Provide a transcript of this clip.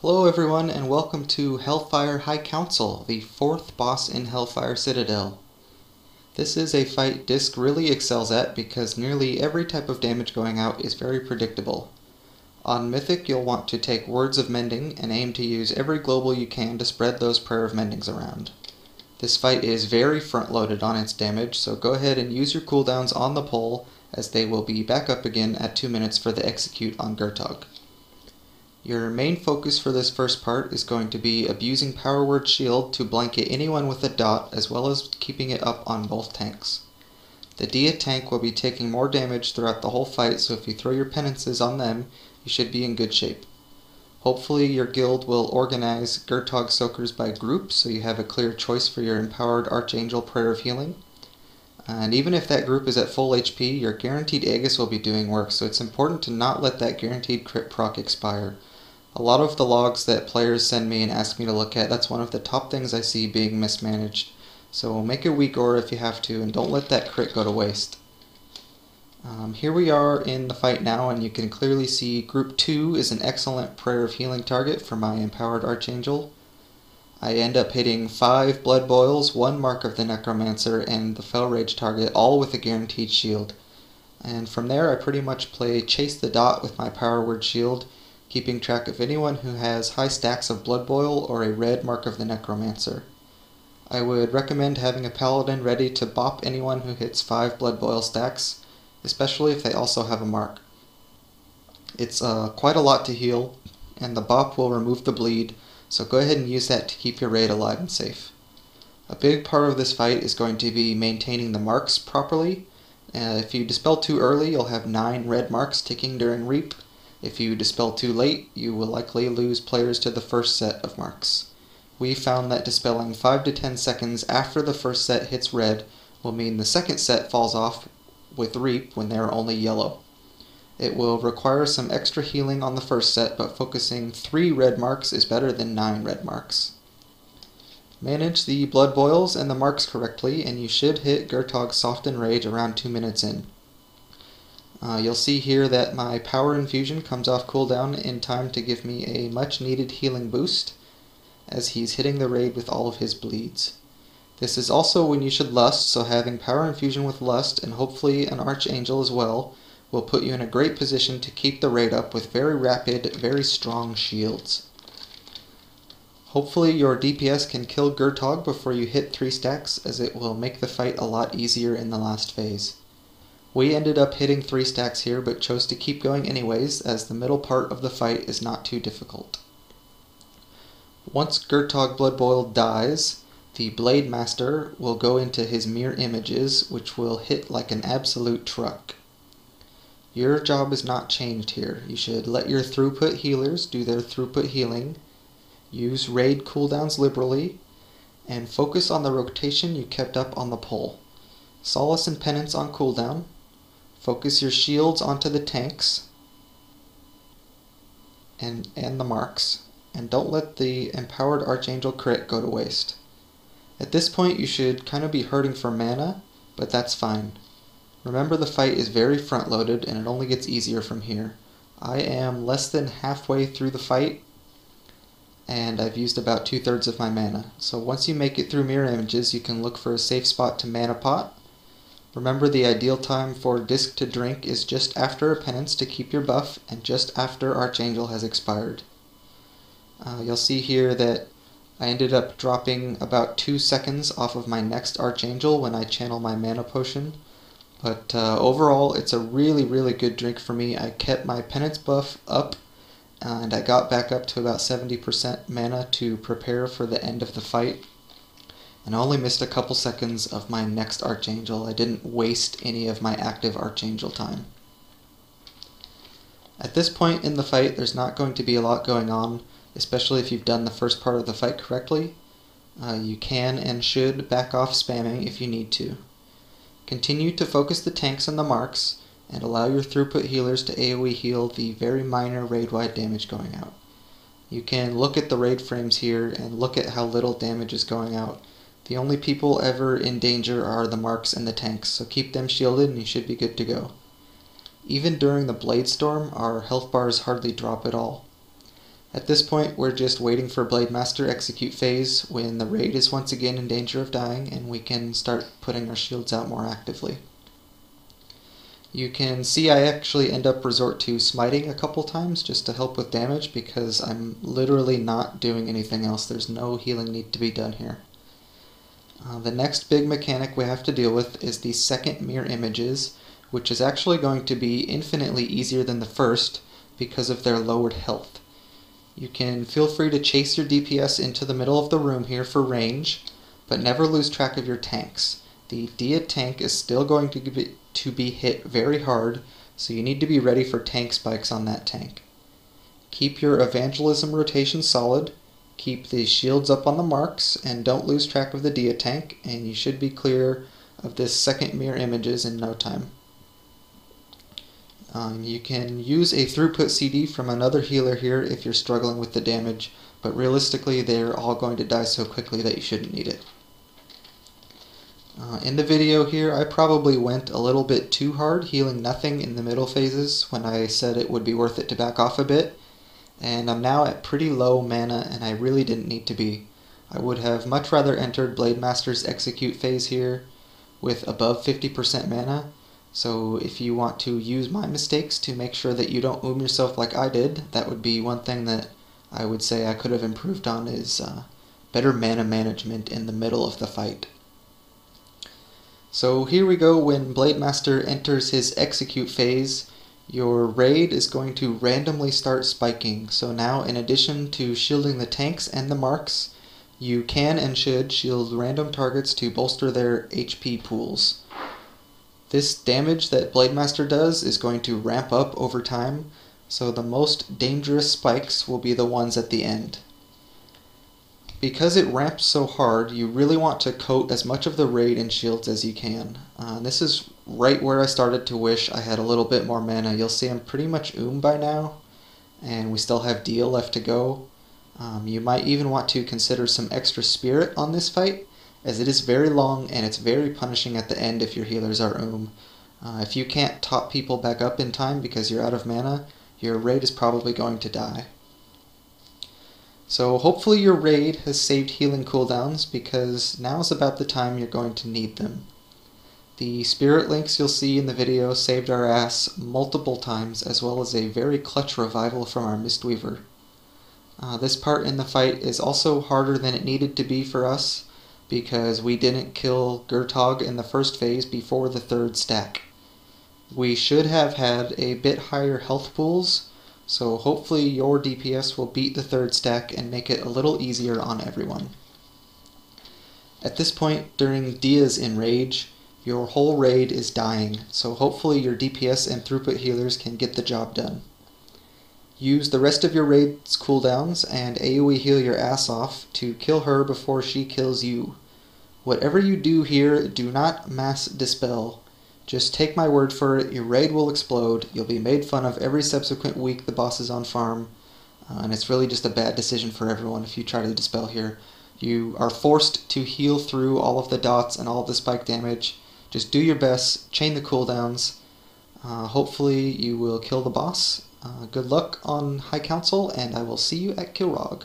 Hello everyone and welcome to Hellfire High Council, the 4th boss in Hellfire Citadel. This is a fight Disc really excels at because nearly every type of damage going out is very predictable. On Mythic you'll want to take Words of Mending and aim to use every global you can to spread those Prayer of Mendings around. This fight is very front-loaded on its damage, so go ahead and use your cooldowns on the pole as they will be back up again at 2 minutes for the execute on Gertog. Your main focus for this first part is going to be abusing Power Word Shield to blanket anyone with a dot as well as keeping it up on both tanks. The Dia tank will be taking more damage throughout the whole fight, so if you throw your penances on them, you should be in good shape. Hopefully your guild will organize Gertog Soakers by group so you have a clear choice for your empowered Archangel Prayer of Healing. And even if that group is at full HP, your guaranteed Aegis will be doing work, so it's important to not let that guaranteed crit proc expire. A lot of the logs that players send me and ask me to look at, that's one of the top things I see being mismanaged. So make a weak aura if you have to, and don't let that crit go to waste. Here we are in the fight now, and you can clearly see Group 2 is an excellent Prayer of Healing target for my Empowered Archangel. I end up hitting 5 Blood Boils, 1 Mark of the Necromancer, and the Fell Rage target, all with a guaranteed shield. And from there I pretty much play Chase the Dot with my Power Word Shield, keeping track of anyone who has high stacks of Blood Boil or a red Mark of the Necromancer. I would recommend having a Paladin ready to bop anyone who hits 5 Blood Boil stacks, especially if they also have a mark. It's quite a lot to heal, and the bop will remove the bleed, so go ahead and use that to keep your raid alive and safe. A big part of this fight is going to be maintaining the marks properly. If you dispel too early, you'll have 9 red marks ticking during Reap. If you dispel too late, you will likely lose players to the first set of marks. We found that dispelling 5 to 10 seconds after the first set hits red will mean the second set falls off with Reap when they are only yellow. It will require some extra healing on the first set, but focusing 3 red marks is better than 9 red marks. Manage the Blood Boils and the marks correctly, and you should hit Gertog's Soften Rage around 2 minutes in. You'll see here that my Power Infusion comes off cooldown in time to give me a much needed healing boost, as he's hitting the raid with all of his bleeds. This is also when you should Lust, so having Power Infusion with Lust, and hopefully an Archangel as well, will put you in a great position to keep the raid up with very rapid, very strong shields. Hopefully your DPS can kill Gertog before you hit 3 stacks, as it will make the fight a lot easier in the last phase. We ended up hitting 3 stacks here, but chose to keep going anyways, as the middle part of the fight is not too difficult. Once Gertog Blood Boil dies, the Blade Master will go into his mirror images, which will hit like an absolute truck. Your job is not changed here. You should let your throughput healers do their throughput healing, use raid cooldowns liberally, and focus on the rotation you kept up on the pole. Solace and Penance on cooldown. Focus your shields onto the tanks and the marks, and don't let the Empowered Archangel crit go to waste. At this point you should kind of be hurting for mana, but that's fine. Remember, the fight is very front loaded and it only gets easier from here. I am less than halfway through the fight and I've used about 2/3 of my mana. So once you make it through mirror images, you can look for a safe spot to mana pot. Remember, the ideal time for Disc to drink is just after a penance to keep your buff, and just after Archangel has expired. You'll see here that I ended up dropping about 2 seconds off of my next Archangel when I channel my mana potion. But overall, it's a really, really good drink for me. I kept my penance buff up, and I got back up to about 70% mana to prepare for the end of the fight. And I only missed a couple seconds of my next Archangel. I didn't waste any of my active Archangel time. At this point in the fight, there's not going to be a lot going on, especially if you've done the first part of the fight correctly. You can and should back off spamming if you need to. Continue to focus the tanks and the marks, and allow your throughput healers to AoE heal the very minor raid-wide damage going out. You can look at the raid frames here and look at how little damage is going out. The only people ever in danger are the marks and the tanks, so keep them shielded and you should be good to go. Even during the Blade Storm, our health bars hardly drop at all. At this point, we're just waiting for Blademaster execute phase when the raid is once again in danger of dying, and we can start putting our shields out more actively. You can see I actually end up resort to smiting a couple times just to help with damage because I'm literally not doing anything else. There's no healing need to be done here. The next big mechanic we have to deal with is the second mirror images, which is actually going to be infinitely easier than the first because of their lowered health. You can feel free to chase your DPS into the middle of the room here for range, but never lose track of your tanks. The Dia tank is still going to be hit very hard, so you need to be ready for tank spikes on that tank. Keep your evangelism rotation solid, keep the shields up on the marks, and don't lose track of the Dia tank, and you should be clear of this second mirror images in no time. You can use a throughput CD from another healer here if you're struggling with the damage, but realistically they're all going to die so quickly that you shouldn't need it. In the video here, I probably went a little bit too hard, healing nothing in the middle phases when I said it would be worth it to back off a bit, and I'm now at pretty low mana and I really didn't need to be. I would have much rather entered Blademaster's execute phase here with above 50% mana, so if you want to use my mistakes to make sure that you don't oom yourself like I did, that would be one thing that I would say I could have improved on is better mana management in the middle of the fight. So here we go. When Blademaster enters his execute phase, your raid is going to randomly start spiking. So now, in addition to shielding the tanks and the marks, you can and should shield random targets to bolster their HP pools. This damage that Blademaster does is going to ramp up over time, so the most dangerous spikes will be the ones at the end. Because it ramps so hard, you really want to coat as much of the raid in shields as you can. This is right where I started to wish I had a little bit more mana. You'll see I'm pretty much by now, and we still have Deal left to go. You might even want to consider some extra spirit on this fight, as it is very long and it's very punishing at the end if your healers are If you can't top people back up in time because you're out of mana, your raid is probably going to die. So hopefully your raid has saved healing cooldowns, because now is about the time you're going to need them. The spirit links you'll see in the video saved our ass multiple times, as well as a very clutch revival from our Mistweaver. This part in the fight is also harder than it needed to be for us, because we didn't kill Gurtog in the first phase before the third stack. We should have had a bit higher health pools, so hopefully your DPS will beat the third stack and make it a little easier on everyone. At this point, during Dia's Enrage, your whole raid is dying, so hopefully your DPS and throughput healers can get the job done. Use the rest of your raid's cooldowns and AoE heal your ass off to kill her before she kills you. Whatever you do here, do not mass dispel. Just take my word for it, your raid will explode, you'll be made fun of every subsequent week the boss is on farm, and it's really just a bad decision for everyone if you try to dispel here. You are forced to heal through all of the dots and all of the spike damage. Just do your best, chain the cooldowns. Hopefully you will kill the boss. Good luck on High Council, and I will see you at Kilrog.